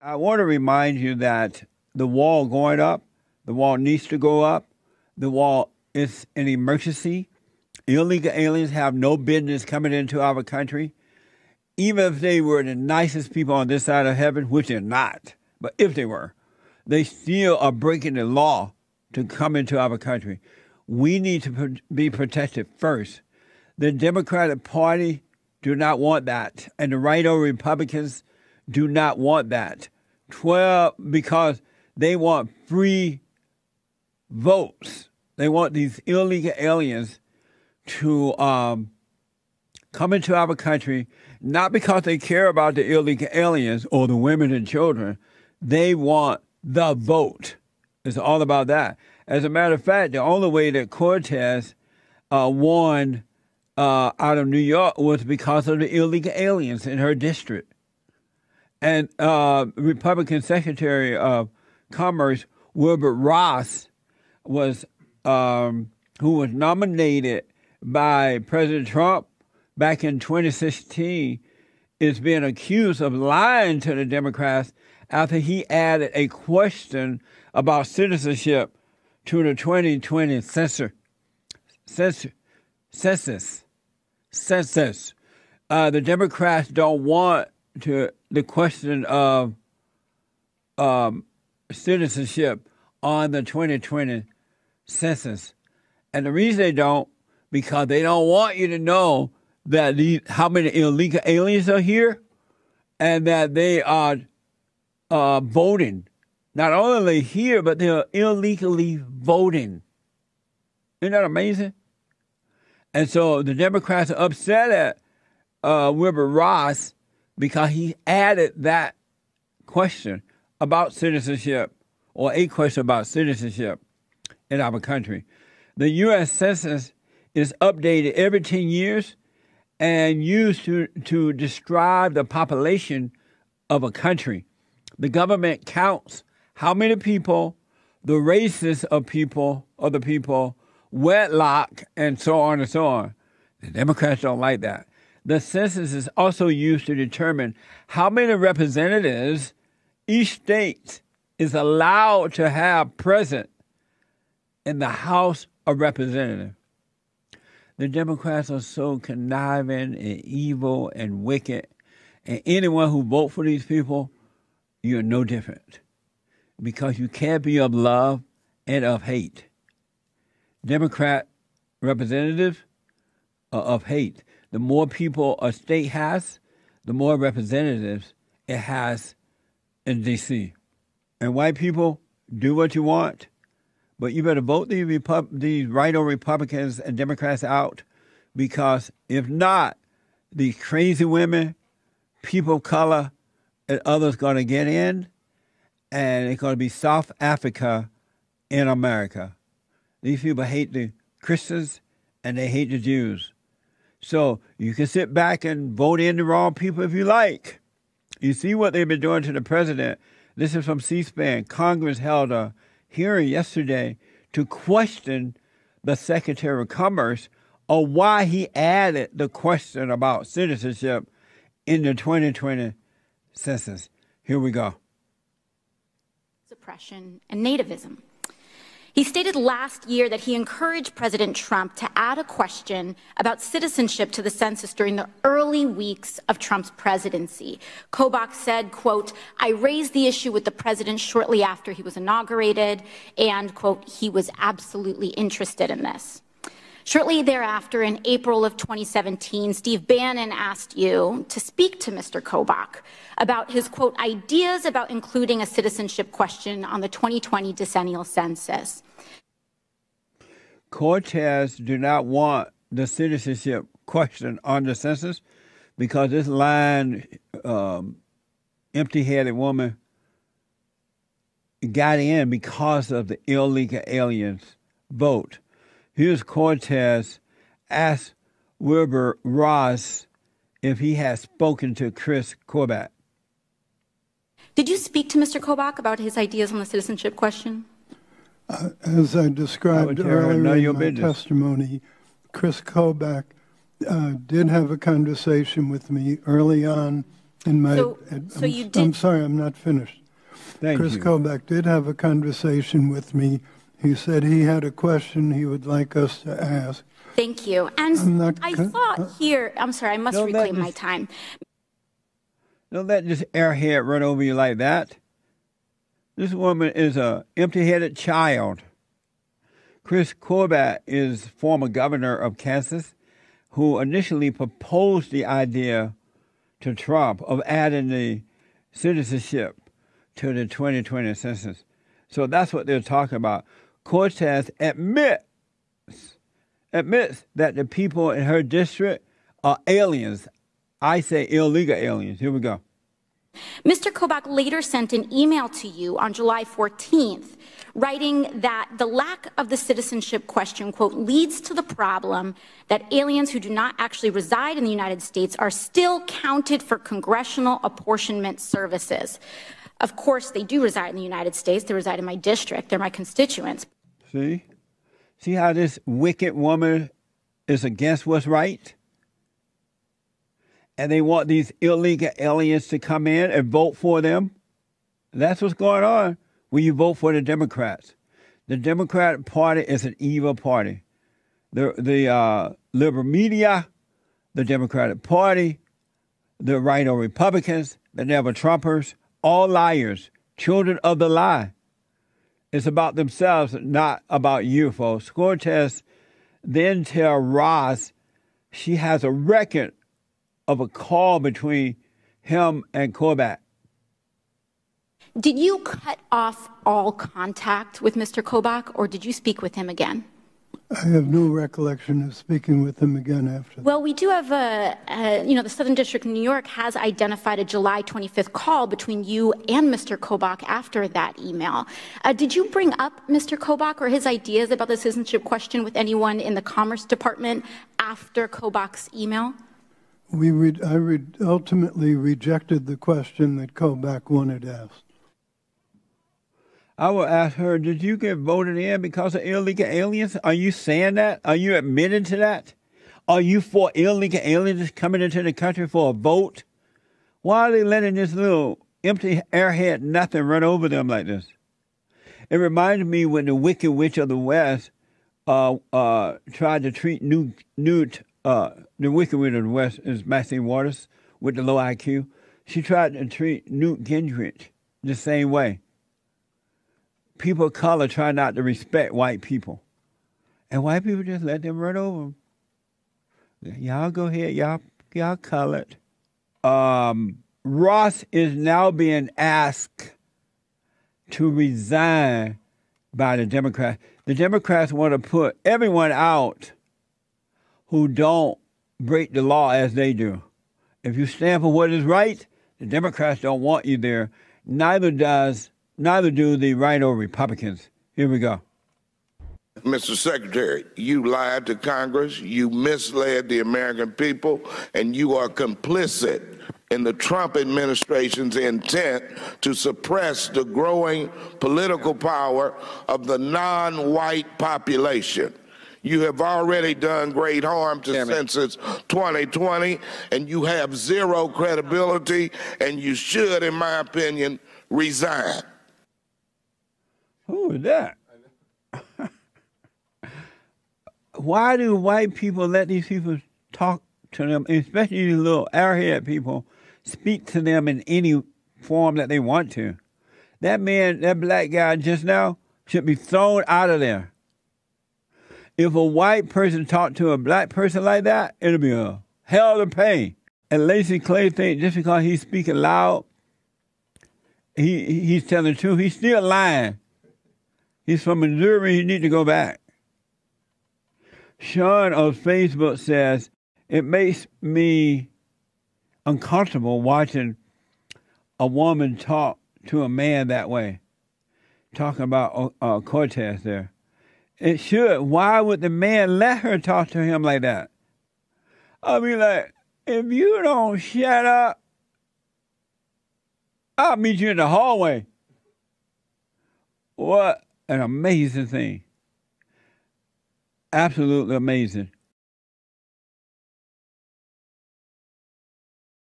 I want to remind you that the wall going up, the wall needs to go up. The wall is an emergency. Illegal aliens have no business coming into our country. Even if they were the nicest people on this side of heaven, which they're not, but if they were, they still are breaking the law to come into our country. We need to be protected first. The Democratic Party do not want that, and the right-o Republicans do not want that. Because they want free votes. They want these illegal aliens to come into our country, not because they care about the illegal aliens or the women and children. They want the vote. It's all about that. As a matter of fact, the only way that Cortez won out of New York was because of the illegal aliens in her district. And Republican Secretary of Commerce Wilbur Ross who was nominated by President Trump back in 2016, is being accused of lying to the Democrats after he added a question about citizenship to the 2020 census. The Democrats don't want the question of citizenship on the 2020 census. And the reason they don't, because they don't want you to know that how many illegal aliens are here and that they are voting. Not only here, but they're illegally voting. Isn't that amazing? And so the Democrats are upset at Wilbur Ross because he added that question about citizenship, or a question about citizenship in our country. The US Census is updated every 10 years and used to describe the population of a country. The government counts how many people, the races of the people, wedlock, and so on and so on. The Democrats don't like that. The census is also used to determine how many representatives each state is allowed to have present in the House of Representatives. The Democrats are so conniving and evil and wicked, and anyone who votes for these people, you're no different, because you can't be of love and of hate. Democrat representatives are of hate. The more people a state has, the more representatives it has in D.C. And white people, do what you want, but you better vote these right-o Republicans and Democrats out, because if not, these crazy women, people of color, and others going to get in, and it's going to be South Africa in America. These people hate the Christians and they hate the Jews. So you can sit back and vote in the wrong people if you like. You see what they've been doing to the president. This is from C-SPAN. Congress held a hearing yesterday to question the Secretary of Commerce on why he added the question about citizenship in the 2020 census. Here we go. Suppression and nativism. He stated last year that he encouraged President Trump to add a question about citizenship to the census during the early weeks of Trump's presidency. Kobach said, quote, "I raised the issue with the president shortly after he was inaugurated," and, quote, "he was absolutely interested in this." Shortly thereafter, in April of 2017, Steve Bannon asked you to speak to Mr. Kobach about his, quote, "ideas about including a citizenship question on the 2020 decennial census." Cortez do not want the citizenship question on the census because this lying, empty-headed woman got in because of the illegal aliens vote. Here's Cortez asked Wilbur Ross if he has spoken to Kris Kobach. Did you speak to Mr. Kobach about his ideas on the citizenship question? As I described earlier in my testimony, Kris Kobach did have a conversation with me early on I'm sorry, I'm not finished. Kris Kobach did have a conversation with me. He said he had a question he would like us to ask. Thank you. And I thought here, I'm sorry, I must reclaim my time. Don't let this airhead run over you like that. This woman is a empty-headed child. Kris Kobach is former governor of Kansas, who initially proposed the idea to Trump of adding the citizenship to the 2020 census. So that's what they're talking about. Cortez admits that the people in her district are aliens. I say illegal aliens. Here we go. Mr. Kobach later sent an email to you on July 14th, writing that the lack of the citizenship question, quote, leads to the problem that aliens who do not actually reside in the United States are still counted for congressional apportionment services. Of course, they do reside in the United States. They reside in my district. They're my constituents. See how this wicked woman is against what's right? And they want these illegal aliens to come in and vote for them. That's what's going on when you vote for the Democrats. The Democratic Party is an evil party. The liberal media, the Democratic Party, the right or Republicans, the never Trumpers, all liars, children of the lie. It's about themselves, not about you, folks. Cortez then tell Ross she has a record of a call between him and Kobach. Did you cut off all contact with Mr. Kobach, or did you speak with him again? I have no recollection of speaking with him again after that. Well, we do have the Southern District of New York has identified a July 25th call between you and Mr. Kobach after that email. Did you bring up Mr. Kobach or his ideas about the citizenship question with anyone in the Commerce Department after Kobach's email? I ultimately rejected the question that Kobach wanted asked. I will ask her, did you get voted in because of illegal aliens? Are you saying that? Are you admitting to that? Are you for illegal aliens coming into the country for a vote? Why are they letting this little empty airhead nothing run over them like this? It reminded me when the Wicked Witch of the West tried to treat the Wicked Witch of the West is Maxine Waters with the low IQ. She tried to treat Newt Gingrich the same way. People of color try not to respect white people. And white people just let them run over them. Y'all go ahead. Y'all colored. Ross is now being asked to resign by the Democrats. The Democrats want to put everyone out who don't break the law as they do. If you stand for what is right, the Democrats don't want you there. Neither do the right or Republicans. Here we go. Mr. Secretary, you lied to Congress, you misled the American people, and you are complicit in the Trump administration's intent to suppress the growing political power of the non-white population. You have already done great harm to Census 2020, and you have zero credibility, and you should, in my opinion, resign. Who is that? Why do white people let these people talk to them, especially these little airhead people, speak to them in any form that they want to? That man, that black guy just now, should be thrown out of there. If a white person talked to a black person like that, it'll be a hell of a pain. And Lacey Clay thinks just because he's speaking loud, he's telling the truth. He's still lying. He's from Missouri. He needs to go back. Sean on Facebook says, it makes me uncomfortable watching a woman talk to a man that way. Talking about Cortez there. It should. Why would the man let her talk to him like that? I mean, like, if you don't shut up, I'll meet you in the hallway. What an amazing thing. Absolutely amazing.